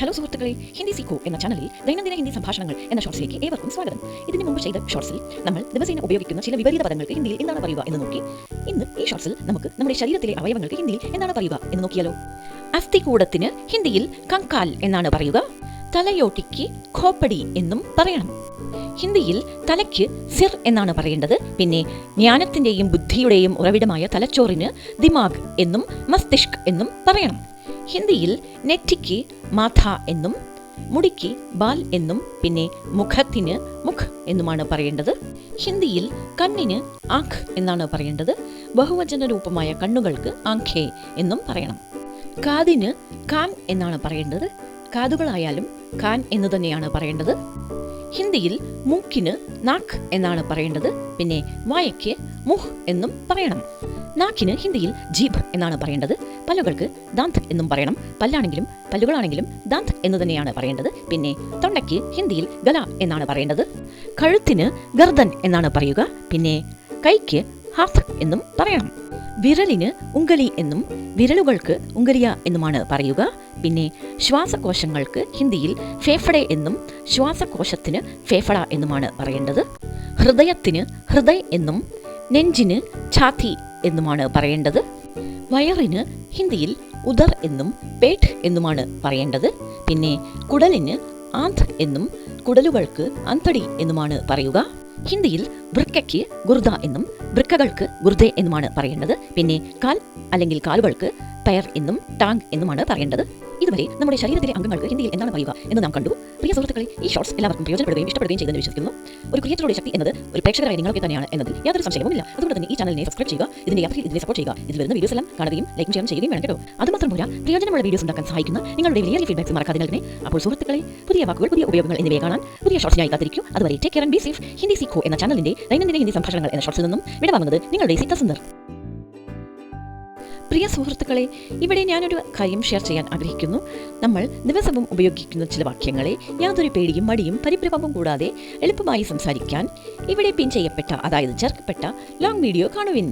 Hello സുഹൃത്തുക്കളെ, ഹിന്ദി സീക്കോ എന്ന ചാനലിൽ ദൈനംദിന ഹിന്ദി സംഭാഷണങ്ങൾ എന്ന ഷോർട്സിലേക്ക് ഏവർക്കും സ്വാഗതം. ഇതിന് മുമ്പ് ചെയ്ത ഷോർട്സിൽ നമ്മൾ ദിവസേന ഉപയോഗിക്കുന്ന ചില വിപരീത പദങ്ങൾക്ക് ഹിന്ദിയിൽ എന്താണ് പറയുക എന്ന് നോക്കി. ഇന്ന് ഈ ഷോർട്സിൽ നമുക്ക് നമ്മുടെ ശരീരത്തിലെ അവയവങ്ങൾക്ക് ഹിന്ദിയിൽ എന്താണ് പറയുക എന്ന് നോക്കിയാലോ. അസ്ഥികൂടത്തിന് ഹിന്ദിയിൽ കങ്കാൽ എന്നാണ് പറയുക. തലയോട്ടിക്ക് ഖോപ്പടി എന്നും പറയണം. ഹിന്ദിയിൽ തലയ്ക്ക് സിർ എന്നാണ് പറയേണ്ടത്. പിന്നെ ജ്ഞാനത്തിന്റെയും ബുദ്ധിയുടെയും ഉറവിടമായ തലച്ചോറിന് ദിമാഗ് എന്നും മസ്തിഷ്ക് എന്നും പറയണം. ഹിന്ദിയിൽ നെറ്റിക്ക് മാഥ എന്നും മുടിക്ക് ബാൽ എന്നും പിന്നെ മുഖത്തിന് മുഖ് എന്നുമാണ് പറയേണ്ടത്. ഹിന്ദിയിൽ കണ്ണിന് ആഖ് എന്നാണ് പറയേണ്ടത്. ബഹുവചന രൂപമായ കണ്ണുകൾക്ക് ആഖേ എന്നും പറയണം. കാതിന് കാൻ എന്നാണ് പറയേണ്ടത്. കാതുകളായാലും കാൻ എന്നു തന്നെയാണ് പറയേണ്ടത്. ഹിന്ദിയിൽ മൂക്കിന് നാക്ക് എന്നാണ് പറയേണ്ടത്. പിന്നെ വായയ്ക്ക് മുഹ് എന്നും പറയണം. നാക്കിന് ഹിന്ദിയിൽ ജീഭ് എന്നാണ് പറയേണ്ടത്. പല്ലുകൾക്ക് ദാന്ത് എന്നും പറയണം. പല്ലാണെങ്കിലും പല്ലുകളാണെങ്കിലും ദാന്ത് എന്നു തന്നെയാണ് പറയേണ്ടത്. പിന്നെ തൊണ്ടയ്ക്ക് ഹിന്ദിയിൽ ഗല എന്നാണ് പറയേണ്ടത്. കഴുത്തിന് ഗർദൻ എന്നാണ് പറയുക. പിന്നെ കൈക്ക് ഹാത്ത് എന്നും പറയണം. വിരലിന് ഉംഗലി എന്നും വിരലുകൾക്ക് ഉംഗലിയ എന്നുമാണ് പറയുക. പിന്നെ ശ്വാസകോശങ്ങൾക്ക് ഹിന്ദിയിൽ ഫേഫടെ എന്നും ശ്വാസകോശത്തിന് ഫേഫട എന്നുമാണ് പറയേണ്ടത്. ഹൃദയത്തിന് ഹൃദയ് എന്നും നെഞ്ചിന് ഛാത്തി എന്നുമാണ് പറയേണ്ടത്. വയറിന് ഹിന്ദിയിൽ ഉദർ എന്നും പേട്ട് എന്നുമാണ് പറയേണ്ടത്. പിന്നെ കുടലിന് ആന്ത് എന്നും കുടലുകൾക്ക് അന്തടി എന്നുമാണ് പറയുക. ഹിന്ദിയിൽ വൃക്കയ്ക്ക് ഗുർദ എന്നും വൃക്കകൾക്ക് ഗുർദെ എന്നുമാണ് പറയേണ്ടത്. പിന്നെ കാൽ അല്ലെങ്കിൽ കാലുകൾക്ക് പയർ എന്നും ടാങ് എന്നുമാണ് പറയേണ്ടത്. ഇതുവരെ നമ്മുടെ ശരീരത്തിലെ അംഗങ്ങൾക്ക് ഹിന്ദിയിൽ എന്താണ് പറയുക എന്ന് നാം കണ്ടു. പ്രിയ സുഹൃത്തുക്കളെ, ഈ ഷോർട്സ് എല്ലാവർക്കും പ്രയോജനപ്പെടുകയും ഇഷ്ടപ്പെടുകയും ചെയ്തെന്ന് വിശ്വസിക്കുന്നു. ഒരു ക്രിയേറ്ററുടെ ശക്തി എന്നത് ഒരു പ്രേക്ഷകരായ നിങ്ങൾക്ക് തന്നെയാണ് എന്നതിൽ യാതൊരു സംശയവുമില്ല. അതുകൊണ്ട് തന്നെ ഈ ചാനലിനെ സബ്സ്ക്രൈബ് ചെയ്യുക, ഇതിന്റെ യാത്രയിൽ ഇതിനെ സപ്പോർട്ട് ചെയ്യുക. ഇതിൽ വരുന്ന വീഡിയോസ് എല്ലാം കാണുകയും ലൈക്കും ഷെയർ ചെയ്യുകയും വേണം കേട്ടോ. അതുമാത്രം പോരാ, പ്രയോജനമുള്ള വീഡിയോസ് ഉണ്ടാക്കാൻ സഹായിക്കുന്ന നിങ്ങളുടെ വലിയ ഫീഡ്ബാക്സ് മറക്കാതെ നൽകണേ. അപ്പോൾ സുഹൃത്തുക്കളെ, പുതിയ വാക്കുകൾ, പുതിയ ഉപയോഗങ്ങൾ എന്നിവയെ കാണാൻ പുതിയ ഷോർട്സിനായി കാത്തിരിക്കും. അതുവരെ take care and be safe. Hindi Seekho എന്ന ചാനലിന്റെ ദൈനംദിന ഹിന്ദി സംഭാഷണങ്ങൾ എന്ന ഷോർട്സിൽ നിന്നും വിടവാങ്ങുന്നത് നിങ്ങളുടെ സീത സുന്ദർ. പ്രിയ സുഹൃത്തുക്കളെ, ഇവിടെ ഞാനൊരു കാര്യം ഷെയർ ചെയ്യാൻ ആഗ്രഹിക്കുന്നു. നമ്മൾ ദിവസവും ഉപയോഗിക്കുന്ന ചില വാക്യങ്ങളെ യാതൊരു പേടിയും മടിയും പരിഭ്രമവും കൂടാതെ എളുപ്പമായി സംസാരിക്കാൻ ഇവിടെ പിൻ ചെയ്യപ്പെട്ട, അതായത് ചേർക്കപ്പെട്ട ലോങ് വീഡിയോ കാണുവിൻ.